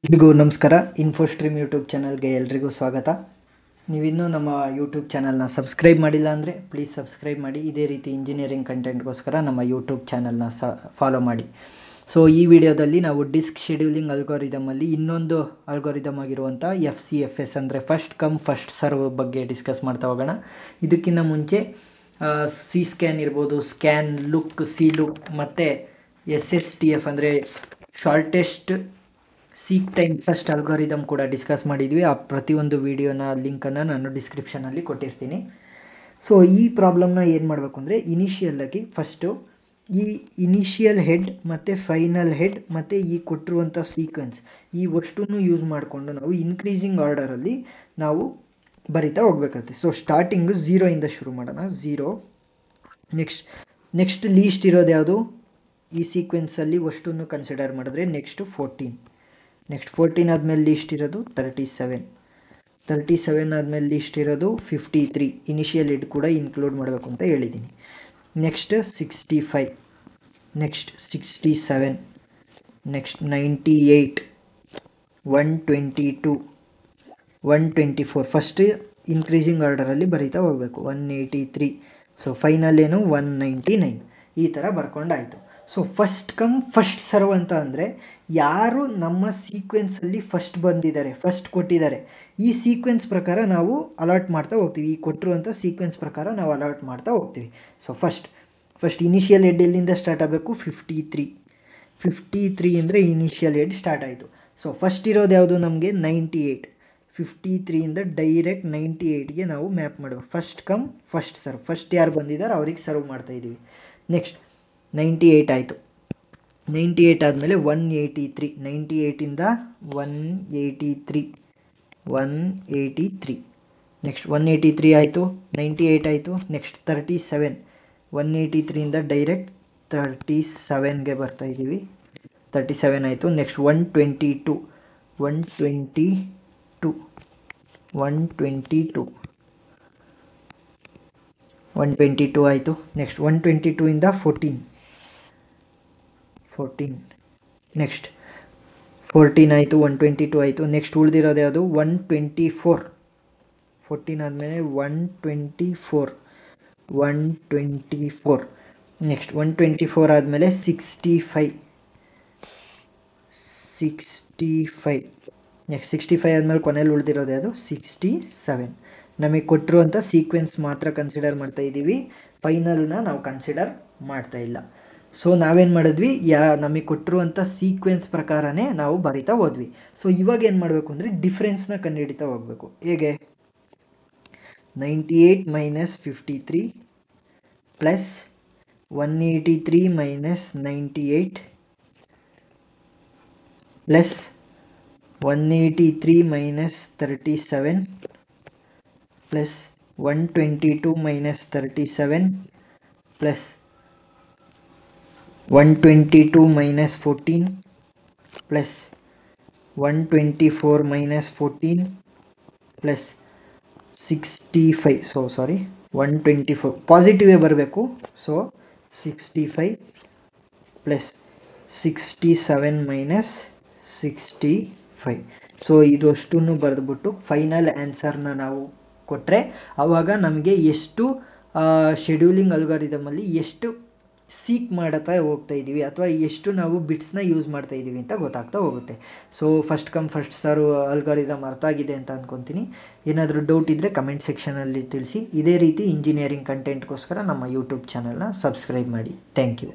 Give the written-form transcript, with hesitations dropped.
ಎಲ್ರಿಗೂ ನಮಸ್ಕಾರ. ಇನ್ಫೋಸ್ಟ್ರೀಮ್ ಯೂಟ್ಯೂಬ್ ಚಾನಲ್ಗೆ ಎಲ್ರಿಗೂ ಸ್ವಾಗತ. ನೀವಿನ್ನೂ ನಮ್ಮ ಯೂಟ್ಯೂಬ್ ಚಾನಲ್ನ ಸಬ್ಸ್ಕ್ರೈಬ್ ಮಾಡಿಲ್ಲ ಅಂದರೆ ಪ್ಲೀಸ್ ಸಬ್ಸ್ಕ್ರೈಬ್ ಮಾಡಿ. ಇದೇ ರೀತಿ ಇಂಜಿನಿಯರಿಂಗ್ ಕಂಟೆಂಟ್ಗೋಸ್ಕರ ನಮ್ಮ ಯೂಟ್ಯೂಬ್ ಚಾನಲ್ನ ಫಾಲೋ ಮಾಡಿ. ಸೊ ಈ ವಿಡಿಯೋದಲ್ಲಿ ನಾವು ಡಿಸ್ಕ್ ಶೆಡ್ಯೂಲಿಂಗ್ ಅಲ್ಗೋರಿದಮಲ್ಲಿ ಇನ್ನೊಂದು ಅಲ್ಗೋರಿದಮ್ ಆಗಿರುವಂಥ FCFS ಅಂದರೆ ಫಸ್ಟ್ ಕಮ್ ಫಸ್ಟ್ ಸರ್ವ್ ಬಗ್ಗೆ ಡಿಸ್ಕಸ್ ಮಾಡ್ತಾ ಹೋಗೋಣ. ಇದಕ್ಕಿಂತ ಮುಂಚೆ ಸಿ ಸ್ಕ್ಯಾನ್ ಇರ್ಬೋದು, ಸ್ಕ್ಯಾನ್ ಲುಕ್, ಸಿ ಲುಕ್ ಮತ್ತು SSTF ಅಂದರೆ shortest seek time first algorithm ಕೂಡ ಡಿಸ್ಕಸ್ ಮಾಡಿದ್ವಿ. ಆ ಪ್ರತಿಯೊಂದು ವಿಡಿಯೋನ ಲಿಂಕನ್ನು ನಾನು ಡಿಸ್ಕ್ರಿಪ್ಷನಲ್ಲಿ ಕೊಟ್ಟಿರ್ತೀನಿ. ಸೊ ಈ ಪ್ರಾಬ್ಲಮ್ನ ಏನು ಮಾಡಬೇಕು ಅಂದರೆ ಇನಿಷಿಯಲ್ಲಾಗಿ ಫಸ್ಟು ಈ ಇನಿಷಿಯಲ್ ಹೆಡ್ ಮತ್ತು ಫೈನಲ್ ಹೆಡ್ ಮತ್ತು ಈ ಕೊಟ್ಟಿರುವಂಥ ಸೀಕ್ವೆನ್ಸ್ ಈ ಅಷ್ಟನ್ನು ಯೂಸ್ ಮಾಡಿಕೊಂಡು ನಾವು ಇನ್ಕ್ರೀಸಿಂಗ್ ಆರ್ಡರಲ್ಲಿ ನಾವು ಬರಿತಾ ಹೋಗ್ಬೇಕಾಗುತ್ತೆ. ಸೊ ಸ್ಟಾರ್ಟಿಂಗು 0ಇಂದ ಶುರು ಮಾಡೋಣ. 0 ನೆಕ್ಸ್ಟ್ ಲೀಸ್ಟ್ ಇರೋದು ಯಾವುದು? ಈ ಸೀಕ್ವೆನ್ಸಲ್ಲಿ ಅಷ್ಟನ್ನು ಕನ್ಸಿಡರ್ ಮಾಡಿದ್ರೆ ನೆಕ್ಸ್ಟ್ 14 ಆದಮೇಲೆ ಲೀಸ್ಟ್ ಇರೋದು 37 ಆದಮೇಲೆ ಲೀಸ್ಟ್ ಇರೋದು 53. ಇನಿಷಿಯಲ್ ಹೆಡ್ ಕೂಡ ಇನ್ಕ್ಲೂಡ್ ಮಾಡಬೇಕು ಅಂತ ಹೇಳಿದ್ದೀನಿ. Next 65, next 67, next 98, 122, 124. First increasing ಆರ್ಡರಲ್ಲಿ ಬರೀತಾ ಹೋಗಬೇಕು. 183. ಸೊ ಫೈನಲ್ ಏನು 199. ಈ ಥರ ಬರ್ಕೊಂಡಾಯಿತು. So first come first serve ಅಂತ ಅಂದರೆ ಯಾರು ನಮ್ಮ ಸೀಕ್ವೆನ್ಸಲ್ಲಿ ಫಸ್ಟ್ ಬಂದಿದ್ದಾರೆ, ಫಸ್ಟ್ ಕೊಟ್ಟಿದ್ದಾರೆ, ಈ ಸೀಕ್ವೆನ್ಸ್ ಪ್ರಕಾರ ನಾವು ಅಲಾಟ್ ಮಾಡ್ತಾ ಹೋಗ್ತೀವಿ. ಈ ಕೊಟ್ಟಿರುವಂಥ ಸೀಕ್ವೆನ್ಸ್ ಪ್ರಕಾರ ನಾವು ಅಲಾಟ್ ಮಾಡ್ತಾ ಹೋಗ್ತೀವಿ. ಸೊ ಫಸ್ಟ್ ಇನಿಷಿಯಲ್ ಹೆಡ್ ಎಲ್ಲಿಂದ ಸ್ಟಾರ್ಟ್ ಆಗಬೇಕು? 53 ಅಂದರೆ ಇನಿಷಿಯಲ್ ಹೆಡ್ ಸ್ಟಾರ್ಟ್ ಆಯಿತು. ಸೊ ಫಸ್ಟ್ ಇರೋದು ಯಾವುದು ನಮಗೆ? 98. 53ಇಂದ ಡೈರೆಕ್ಟ್ 98ಗೆ ನಾವು ಮ್ಯಾಪ್ ಮಾಡಬೇಕು. First come first serve. First ಯಾರು ಬಂದಿದ್ದಾರೆ ಅವ್ರಿಗೆ ಸರ್ವ್ ಮಾಡ್ತಾಯಿದ್ದೀವಿ. ನೆಕ್ಸ್ಟ್ 98 ಆಯಿತು. 98 ಆದಮೇಲೆ 183. 98ಇಂದ 183. ನೆಕ್ಸ್ಟ್ 183 ಆಯಿತು. 98 ಆಯಿತು. ನೆಕ್ಸ್ಟ್ 37. 183ಇಂದ ಡೈರೆಕ್ಟ್ 37ಗೆ ಬರ್ತಾಯಿದ್ದೀವಿ. 37 ಆಯಿತು. ನೆಕ್ಸ್ಟ್ 122 ಆಯಿತು. ನೆಕ್ಸ್ಟ್ 122ಇಂದ 14. ನೆಕ್ಸ್ಟ್ 14 ಆಯಿತು. 122 ಆಯಿತು. ನೆಕ್ಸ್ಟ್ ಉಳಿದಿರೋದು ಯಾವುದು? 124. 14 ಆದಮೇಲೆ 124. ನೆಕ್ಸ್ಟ್ 124 ಆದಮೇಲೆ 65. ನೆಕ್ಸ್ಟ್ 65 ಆದಮೇಲೆ ಕೊನೆಯಲ್ಲಿ ಉಳಿದಿರೋದು ಯಾವುದು? 67. ನಮಗೆ ಕೊಟ್ಟಿರುವಂಥ ಸೀಕ್ವೆನ್ಸ್ ಮಾತ್ರ ಕನ್ಸಿಡರ್ ಮಾಡ್ತಾ ಇದ್ದೀವಿ. ಫೈನಲ್ನ ನಾವು ಕನ್ಸಿಡರ್ ಮಾಡ್ತಾ ಇಲ್ಲ. ಸೊ ನಾವೇನು ಮಾಡಿದ್ವಿ? ನಮಗೆ ಕೊಟ್ಟಿರುವಂಥ ಸೀಕ್ವೆನ್ಸ್ ಪ್ರಕಾರನೇ ನಾವು ಬರಿತಾ ಹೋದ್ವಿ. ಸೊ ಇವಾಗ ಏನು ಮಾಡಬೇಕು ಅಂದರೆ ಡಿಫ್ರೆನ್ಸ್ನ ಕಂಡುಹಿಡಿತಾ ಹೋಗಬೇಕು. ಹೇಗೆ? 98 minus 53 plus 183 minus 98 plus 183 minus 37 plus 122 minus 37 plus 122 minus 14 plus 124 minus 14 plus 65. So sorry, 124 ಪಾಸಿಟಿವೇ ಬರಬೇಕು. So 65 plus 67 minus 65. ಸೊ ಇದು ಅಷ್ಟನ್ನು ಬರೆದ್ಬಿಟ್ಟು ಫೈನಲ್ ಆನ್ಸರ್ನ ನಾವು ಕೊಟ್ಟರೆ ಆವಾಗ ನಮಗೆ ಎಷ್ಟು ಶೆಡ್ಯೂಲಿಂಗ್ ಅಲ್ಗಾರಿದಮಲ್ಲಿ ಎಷ್ಟು ಸೀಕ್ ಮಾಡ್ತಾ ಹೋಗ್ತಾ ಇದ್ದೀವಿ ಅಥವಾ ಎಷ್ಟು ನಾವು ಬಿಟ್ಸ್ನ ಯೂಸ್ ಮಾಡ್ತಾ ಇದ್ದೀವಿ ಅಂತ ಗೊತ್ತಾಗ್ತಾ ಹೋಗುತ್ತೆ. So first come first serve algorithm ಅರ್ಥ ಆಗಿದೆ ಅಂತ ಅಂದ್ಕೊತೀನಿ. ಏನಾದರೂ ಡೌಟ್ ಇದ್ದರೆ ಕಮೆಂಟ್ ಸೆಕ್ಷನಲ್ಲಿ ತಿಳಿಸಿ. ಇದೇ ರೀತಿ ಇಂಜಿನಿಯರಿಂಗ್ ಕಂಟೆಂಟ್ಗೋಸ್ಕರ ನಮ್ಮ ಯೂಟ್ಯೂಬ್ ಚಾನಲ್ನ ಸಬ್ಸ್ಕ್ರೈಬ್ ಮಾಡಿ. Thank you.